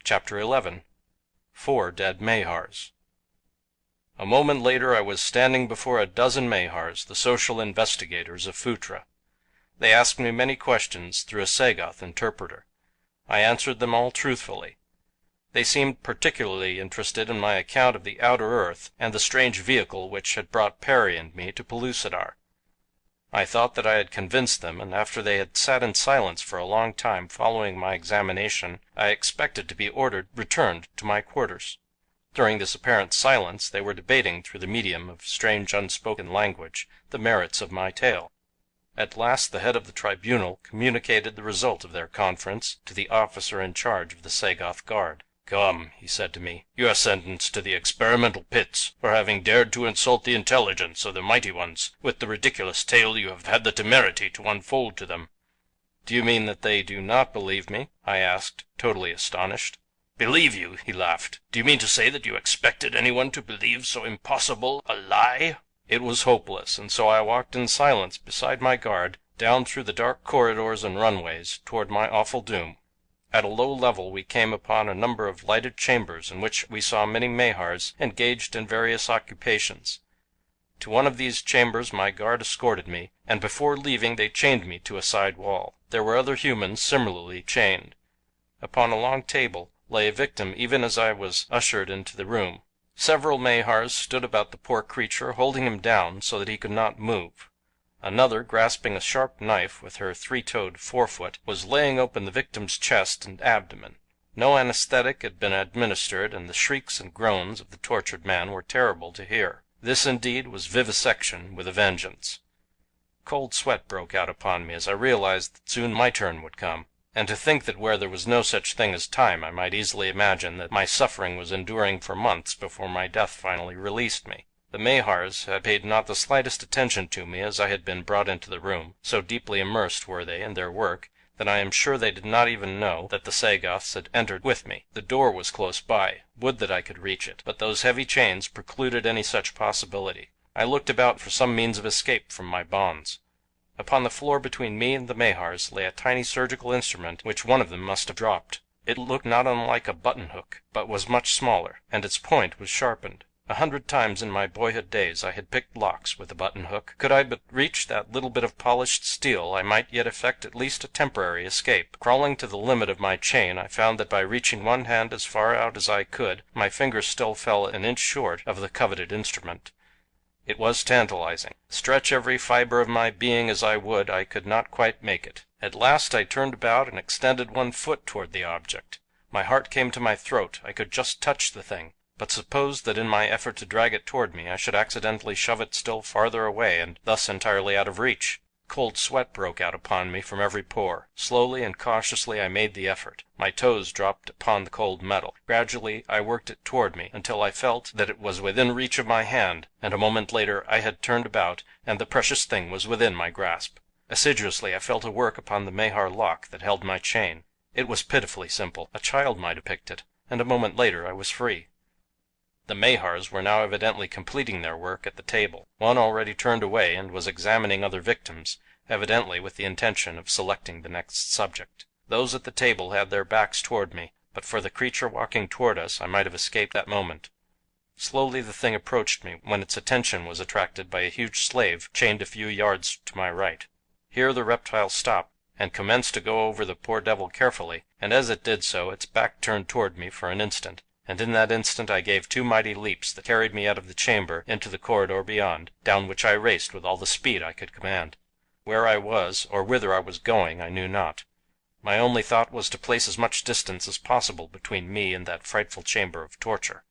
Chapter 11. 4 Dead Mahars. A moment later I was standing before a dozen Mahars, the social investigators of Phutra. They asked me many questions through a Sagoth interpreter. I answered them all truthfully. They seemed particularly interested in my account of the outer earth and the strange vehicle which had brought Perry and me to Pellucidar. I thought that I had convinced them, and after they had sat in silence for a long time following my examination, I expected to be ordered returned to my quarters. During this apparent silence they were debating through the medium of strange unspoken language the merits of my tale. At last the head of the tribunal communicated the result of their conference to the officer in charge of the Sagoth guard. "Come," he said to me, "you are sentenced to the experimental pits for having dared to insult the intelligence of the mighty ones with the ridiculous tale you have had the temerity to unfold to them." "Do you mean that they do not believe me?" I asked, totally astonished. "Believe you?" he laughed. "Do you mean to say that you expected anyone to believe so impossible a lie?" It was hopeless, and so I walked in silence beside my guard down through the dark corridors and runways toward my awful doom. At a low level we came upon a number of lighted chambers in which we saw many Mahars engaged in various occupations. To one of these chambers my guard escorted me, and before leaving they chained me to a side wall. There were other humans similarly chained. Upon a long table lay a victim even as I was ushered into the room. Several Mahars stood about the poor creature, holding him down so that he could not move. Another, grasping a sharp knife with her three-toed forefoot, was laying open the victim's chest and abdomen. No anesthetic had been administered, and the shrieks and groans of the tortured man were terrible to hear. This indeed was vivisection with a vengeance. Cold sweat broke out upon me as I realized that soon my turn would come. And to think that where there was no such thing as time I might easily imagine that my suffering was enduring for months before my death finally released me. The Mahars had paid not the slightest attention to me as I had been brought into the room. So deeply immersed were they in their work that I am sure they did not even know that the Sagoths had entered with me. The door was close by. Would that I could reach it, but those heavy chains precluded any such possibility. I looked about for some means of escape from my bonds. Upon the floor between me and the Mahars lay a tiny surgical instrument which one of them must have dropped. It looked not unlike a button hook, but was much smaller, and its point was sharpened. 100 times in my boyhood days I had picked locks with a button hook. Could I but reach that little bit of polished steel I might yet effect at least a temporary escape. Crawling to the limit of my chain I found that by reaching one hand as far out as I could my fingers still fell an inch short of the coveted instrument. It was tantalizing. Stretch every fiber of my being as I would, I could not quite make it. At last I turned about and extended one foot toward the object. My heart came to my throat. I could just touch the thing. But suppose that in my effort to drag it toward me I should accidentally shove it still farther away and thus entirely out of reach. Cold sweat broke out upon me from every pore. Slowly and cautiously I made the effort. My toes dropped upon the cold metal. Gradually I worked it toward me until I felt that it was within reach of my hand, and a moment later I had turned about and the precious thing was within my grasp. Assiduously I fell to work upon the Mahar lock that held my chain. It was pitifully simple. A child might have picked it, and a moment later I was free. The Mahars were now evidently completing their work at the table. One already turned away and was examining other victims, evidently with the intention of selecting the next subject. Those at the table had their backs toward me, but for the creature walking toward us I might have escaped that moment. Slowly the thing approached me when its attention was attracted by a huge slave chained a few yards to my right. Here the reptile stopped and commenced to go over the poor devil carefully, and as it did so its back turned toward me for an instant. And in that instant I gave 2 mighty leaps that carried me out of the chamber into the corridor beyond, down which I raced with all the speed I could command. Where I was, or whither I was going, I knew not. My only thought was to place as much distance as possible between me and that frightful chamber of torture.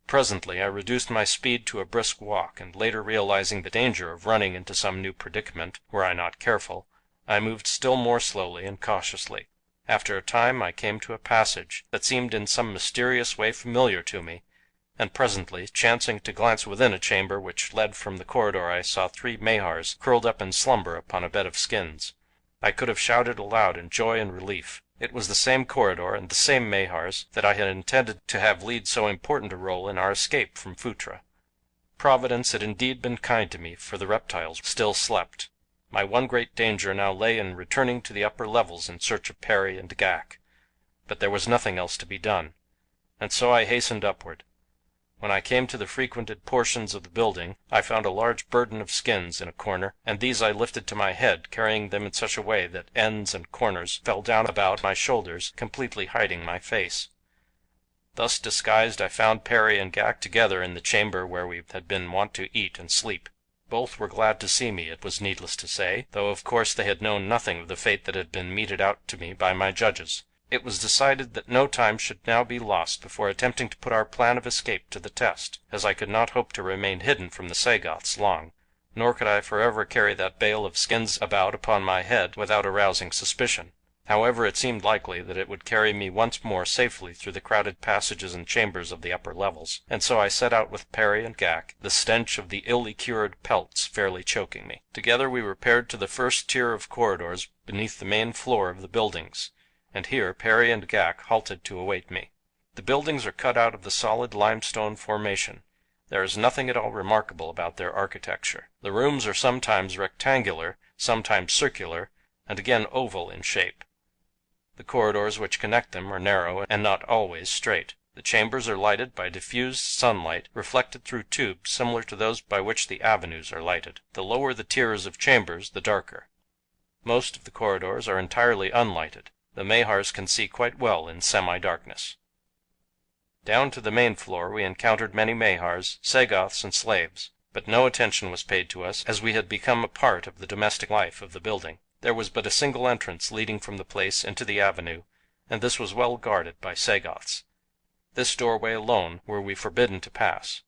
Presently I reduced my speed to a brisk walk, and later realizing the danger of running into some new predicament, were I not careful, I moved still more slowly and cautiously. After a time I came to a passage that seemed in some mysterious way familiar to me, and presently, chancing to glance within a chamber which led from the corridor, I saw 3 Mahars curled up in slumber upon a bed of skins. I could have shouted aloud in joy and relief. It was the same corridor and the same Mahars that I had intended to have lead so important a role in our escape from Phutra. Providence had indeed been kind to me, for the reptiles still slept. My one great danger now lay in returning to the upper levels in search of Perry and Ghak. but there was nothing else to be done, and so I hastened upward. When I came to the frequented portions of the building I found a large burden of skins in a corner, and these I lifted to my head, carrying them in such a way that ends and corners fell down about my shoulders, completely hiding my face. Thus disguised I found Perry and Ghak together in the chamber where we had been wont to eat and sleep. Both were glad to see me, it was needless to say, though of course they had known nothing of the fate that had been meted out to me by my judges. It was decided that no time should now be lost before attempting to put our plan of escape to the test, as I could not hope to remain hidden from the Sagoths long, nor could I forever carry that bale of skins about upon my head without arousing suspicion. However, it seemed likely that it would carry me once more safely through the crowded passages and chambers of the upper levels, and so I set out with Perry and Ghak, the stench of the illy-cured pelts fairly choking me. Together we repaired to the first tier of corridors beneath the main floor of the buildings, and here Perry and Ghak halted to await me. The buildings are cut out of the solid limestone formation. There is nothing at all remarkable about their architecture. The rooms are sometimes rectangular, sometimes circular, and again oval in shape. The corridors which connect them are narrow and not always straight. The chambers are lighted by diffused sunlight reflected through tubes similar to those by which the avenues are lighted. The lower the tiers of chambers, the darker. Most of the corridors are entirely unlighted. The Mahars can see quite well in semi-darkness. Down to the main floor we encountered many Mahars, Sagoths, and slaves, but no attention was paid to us as we had become a part of the domestic life of the building. There was but a single entrance leading from the place into the avenue, and this was well guarded by Sagoths. This doorway alone were we forbidden to pass.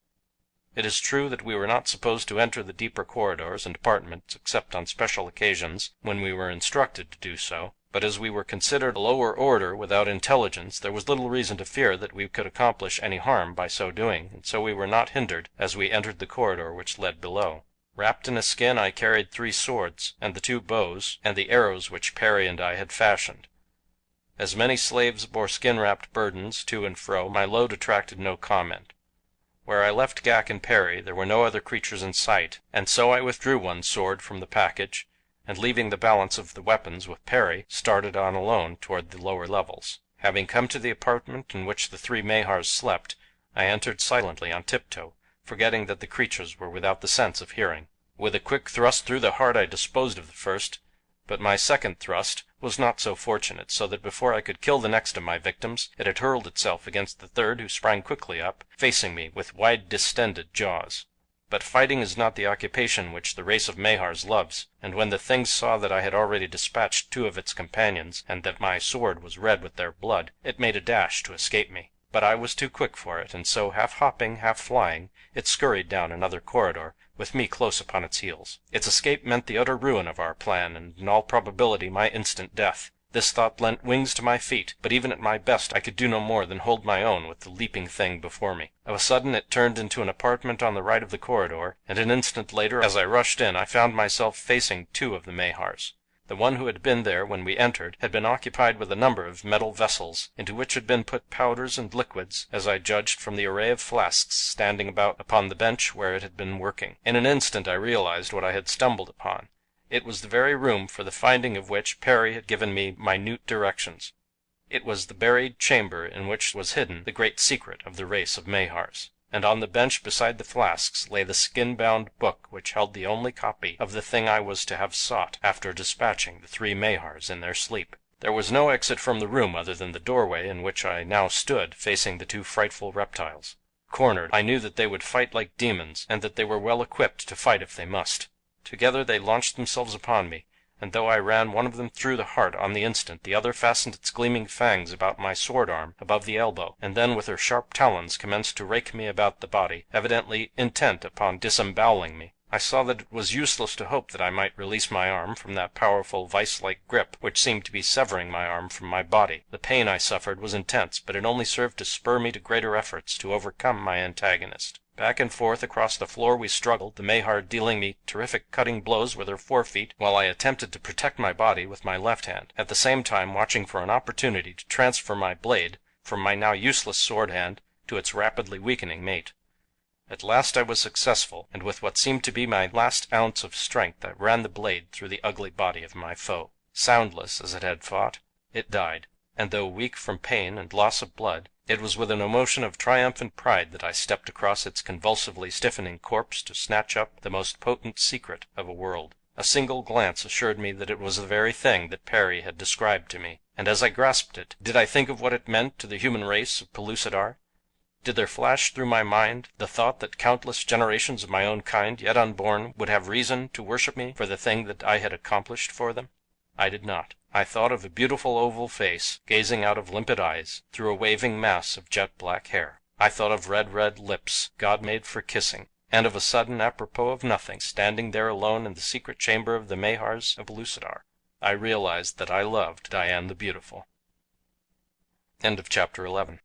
It is true that we were not supposed to enter the deeper corridors and apartments except on special occasions when we were instructed to do so, but as we were considered a lower order without intelligence there was little reason to fear that we could accomplish any harm by so doing, and so we were not hindered as we entered the corridor which led below. Wrapped in a skin I carried 3 swords, and the 2 bows, and the arrows which Perry and I had fashioned. As many slaves bore skin-wrapped burdens to and fro, my load attracted no comment. Where I left Ghak and Perry there were no other creatures in sight, and so I withdrew 1 sword from the package, and leaving the balance of the weapons with Perry, started on alone toward the lower levels. Having come to the apartment in which the 3 Mahars slept, I entered silently on tiptoe, forgetting that the creatures were without the sense of hearing. With a quick thrust through the heart I disposed of the first, but my second thrust was not so fortunate, so that before I could kill the next of my victims it had hurled itself against the third, who sprang quickly up, facing me with wide distended jaws. But fighting is not the occupation which the race of Mahars loves, and when the thing saw that I had already dispatched 2 of its companions, and that my sword was red with their blood, it made a dash to escape me. But I was too quick for it, and so, half hopping, half flying, it scurried down another corridor, with me close upon its heels. Its escape meant the utter ruin of our plan, and in all probability my instant death. This thought lent wings to my feet, but even at my best I could do no more than hold my own with the leaping thing before me. Of a sudden it turned into an apartment on the right of the corridor, and an instant later, as I rushed in, I found myself facing 2 of the Mahars. The one who had been there when we entered had been occupied with a number of metal vessels, into which had been put powders and liquids, as I judged from the array of flasks standing about upon the bench where it had been working. In an instant I realized what I had stumbled upon. It was the very room for the finding of which Perry had given me minute directions. It was the buried chamber in which was hidden the great secret of the race of Mahars. And on the bench beside the flasks lay the skin-bound book which held the only copy of the thing I was to have sought after dispatching the 3 Mahars in their sleep. There was no exit from the room other than the doorway in which I now stood facing the 2 frightful reptiles. Cornered, I knew that they would fight like demons, and that they were well equipped to fight if they must. Together they launched themselves upon me, and though I ran one of them through the heart on the instant, the other fastened its gleaming fangs about my sword arm above the elbow, and then with her sharp talons commenced to rake me about the body, evidently intent upon disemboweling me. I saw that it was useless to hope that I might release my arm from that powerful vice-like grip which seemed to be severing my arm from my body. The pain I suffered was intense, but it only served to spur me to greater efforts to overcome my antagonist. Back and forth across the floor we struggled, the Mahar dealing me terrific cutting blows with her forefeet, while I attempted to protect my body with my left hand, at the same time watching for an opportunity to transfer my blade from my now useless sword hand to its rapidly weakening mate. At last I was successful, and with what seemed to be my last ounce of strength I ran the blade through the ugly body of my foe. Soundless as it had fought, it died. and though weak from pain and loss of blood, it was with an emotion of triumphant pride that I stepped across its convulsively stiffening corpse to snatch up the most potent secret of a world. A single glance assured me that it was the very thing that Perry had described to me, and as I grasped it, did I think of what it meant to the human race of Pellucidar? Did there flash through my mind the thought that countless generations of my own kind, yet unborn, would have reason to worship me for the thing that I had accomplished for them? I did not. I thought of a beautiful oval face gazing out of limpid eyes through a waving mass of jet black hair. I thought of red lips God made for kissing, and of a sudden, apropos of nothing, standing there alone in the secret chamber of the Mahars of Pellucidar, I realized that I loved Diane the Beautiful. End of chapter 11.